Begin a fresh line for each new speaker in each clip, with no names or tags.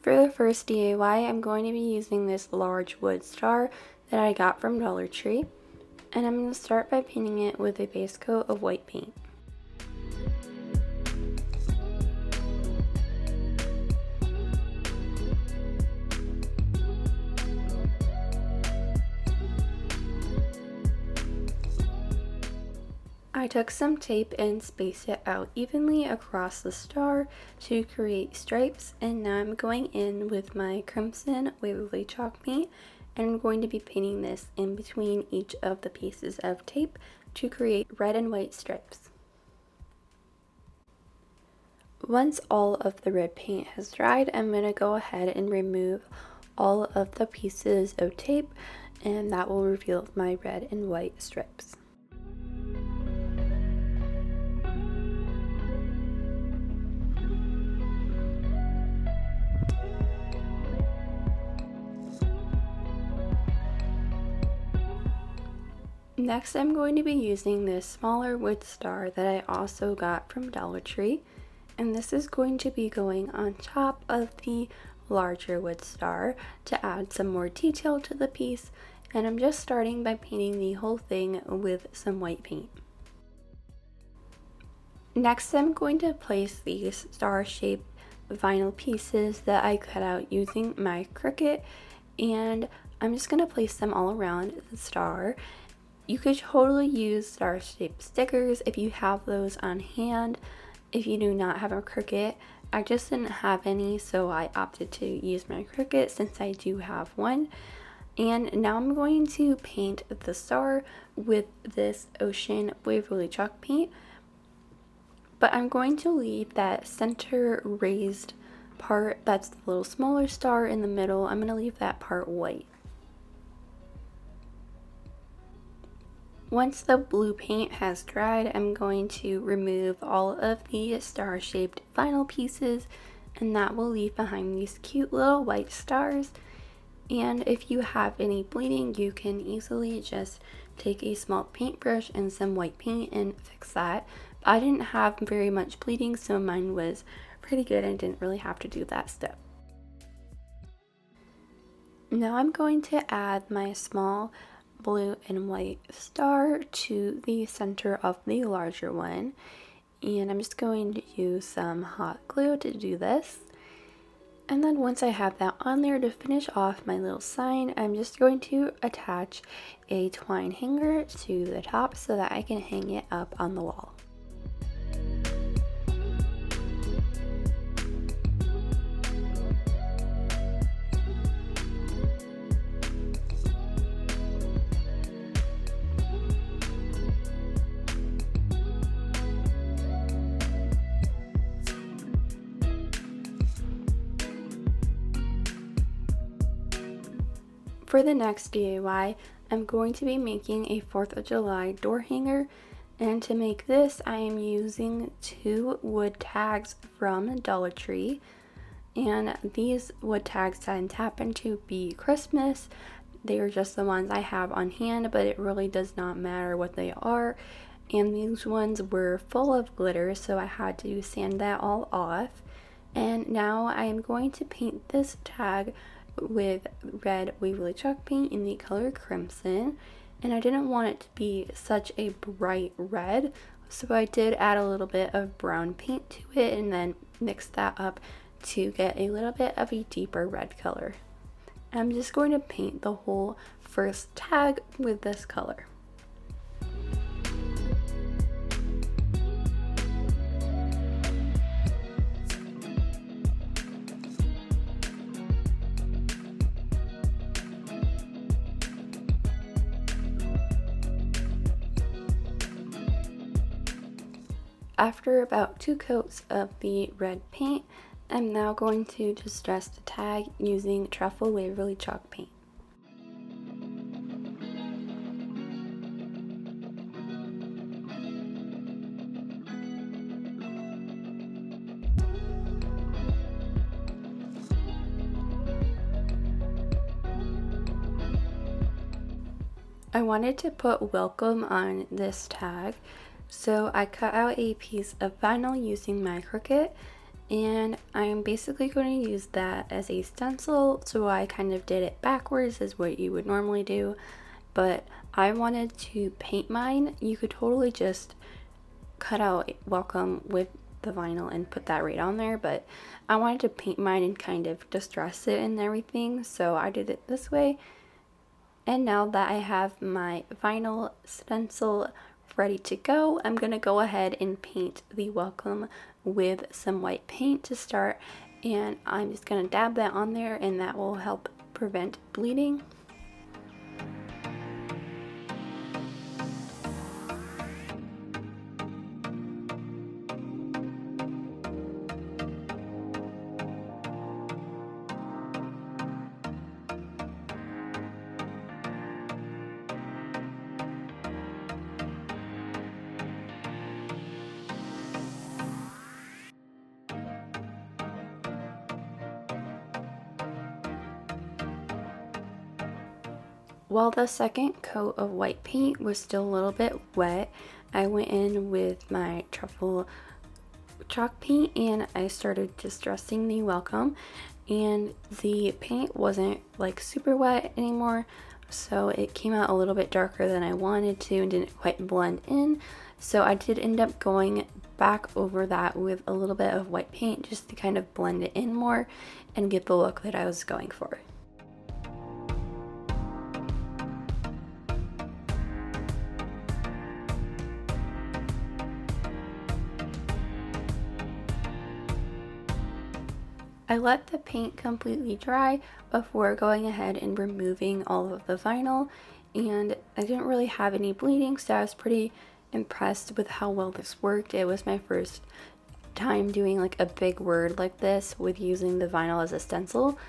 For the first DIY, I'm going to be using this large wood star that I got from Dollar Tree, and I'm going to start by painting it with a base coat of white paint. I took some tape and spaced it out evenly across the star to create stripes, and now I'm going in with my crimson Waverly chalk paint, and I'm going to be painting this in between each of the pieces of tape to create red and white stripes. Once all of the red paint has dried, I'm going to go ahead and remove all of the pieces of tape, and that will reveal my red and white stripes. Next, I'm going to be using this smaller wood star that I also got from Dollar Tree, and this is going to be going on top of the larger wood star to add some more detail to the piece, and I'm just starting by painting the whole thing with some white paint. Next, I'm going to place these star-shaped vinyl pieces that I cut out using my Cricut, and I'm just going to place them all around the star. You could totally use star-shaped stickers if you have those on hand. If you do not have a Cricut, I just didn't have any, so I opted to use my Cricut since I do have one. And now I'm going to paint the star with this Ocean Waverly chalk paint, but I'm going to leave that center raised part, that's the little smaller star in the middle, I'm going to leave that part white. Once the blue paint has dried, I'm going to remove all of the star-shaped vinyl pieces, and that will leave behind these cute little white stars. And if you have any bleeding, you can easily just take a small paintbrush and some white paint and fix that. I didn't have very much bleeding, so mine was pretty good and didn't really have to do that step. Now I'm going to add my small blue and white star to the center of the larger one, and I'm just going to use some hot glue to do this. And then once I have that on there, to finish off my little sign, I'm just going to attach a twine hanger to the top so that I can hang it up on the wall. For the next DIY, I'm going to be making a 4th of July door hanger, and to make this I am using 2 wood tags from Dollar Tree, and these wood tags didn't happen to be Christmas. They are just the ones I have on hand, but it really does not matter what they are, and these ones were full of glitter, so I had to sand that all off. And now I am going to paint this tag with red Waverly chalk paint in the color crimson, and I didn't want it to be such a bright red, so I did add a little bit of brown paint to it and then mix that up to get a little bit of a deeper red color. I'm just going to paint the whole first tag with this color. After about 2 coats of the red paint, I'm now going to distress the tag using Truffle Waverly chalk paint. I wanted to put welcome on this tag, so I cut out a piece of vinyl using my Cricut, and I'm basically going to use that as a stencil. So I kind of did it backwards as what you would normally do, but I wanted to paint mine. You could totally just cut out welcome with the vinyl and put that right on there, but I wanted to paint mine and kind of distress it and everything, so I did it this way. And now that I have my vinyl stencil ready to go, I'm gonna go ahead and paint the welcome with some white paint to start, and I'm just gonna dab that on there, and that will help prevent bleeding. While the second coat of white paint was still a little bit wet, I went in with my truffle chalk paint and I started distressing the welcome, and the paint wasn't like super wet anymore, so it came out a little bit darker than I wanted to and didn't quite blend in. So I did end up going back over that with a little bit of white paint just to kind of blend it in more and get the look that I was going for. I let the paint completely dry before going ahead and removing all of the vinyl, and I didn't really have any bleeding, so I was pretty impressed with how well this worked. It was my first time doing like a big word like this with using the vinyl as a stencil.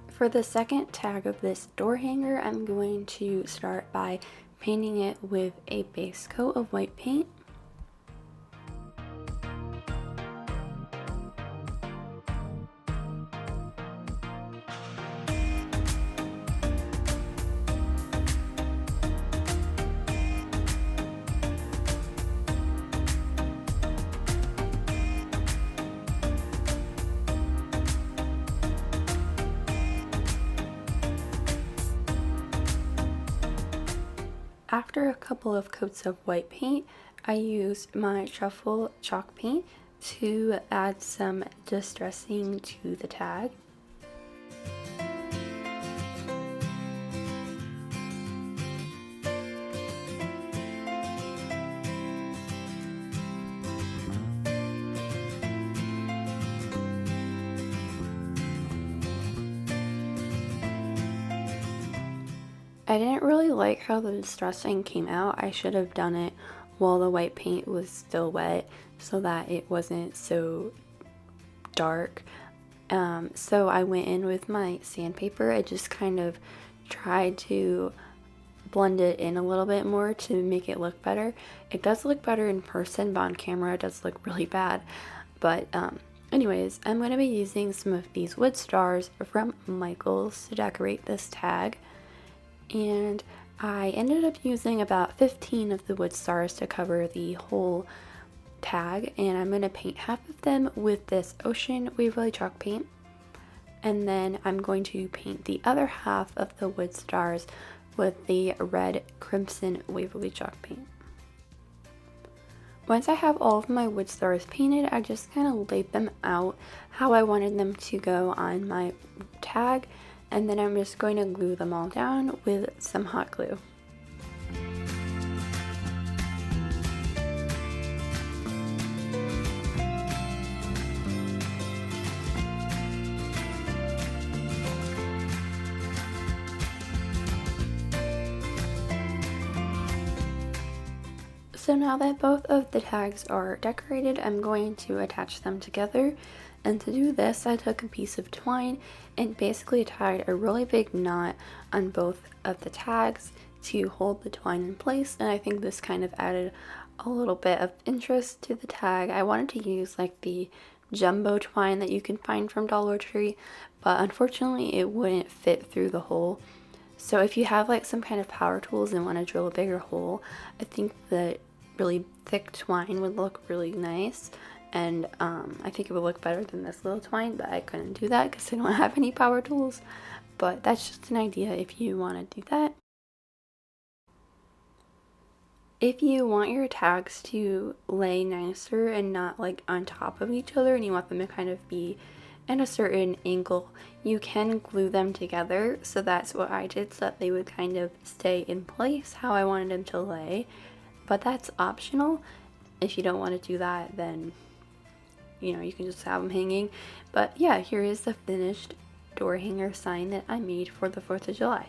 For the second tag of this door hanger, I'm going to start by painting it with a base coat of white paint. After a couple of coats of white paint, I used my truffle chalk paint to add some distressing to the tag. I didn't really like how the distressing came out. I should have done it while the white paint was still wet so that it wasn't so dark. So I went in with my sandpaper. I just kind of tried to blend it in a little bit more to make it look better. It does look better in person, but on camera it does look really bad. But anyways, I'm going to be using some of these wood stars from Michaels to decorate this tag. And I ended up using about 15 of the wood stars to cover the whole tag, and I'm going to paint half of them with this Ocean Waverly chalk paint, and then I'm going to paint the other half of the wood stars with the red Crimson Waverly chalk paint. Once I have all of my wood stars painted, I just kind of laid them out how I wanted them to go on my tag, and then I'm just going to glue them all down with some hot glue. So now that both of the tags are decorated, I'm going to attach them together. And to do this, I took a piece of twine and basically tied a really big knot on both of the tags to hold the twine in place. And I think this kind of added a little bit of interest to the tag, I wanted to use like the jumbo twine that you can find from Dollar Tree, but unfortunately it wouldn't fit through the hole. So if you have like some kind of power tools and want to drill a bigger hole, I think that really thick twine would look really nice. And I think it would look better than this little twine, but I couldn't do that because I don't have any power tools. But that's just an idea if you want to do that. If you want your tags to lay nicer and not like on top of each other, and you want them to kind of be in a certain angle, you can glue them together. So that's what I did, so that they would kind of stay in place how I wanted them to lay. But that's optional. If you don't want to do that, then you can just have them hanging. But yeah, here is the finished door hanger sign that I made for the 4th of July.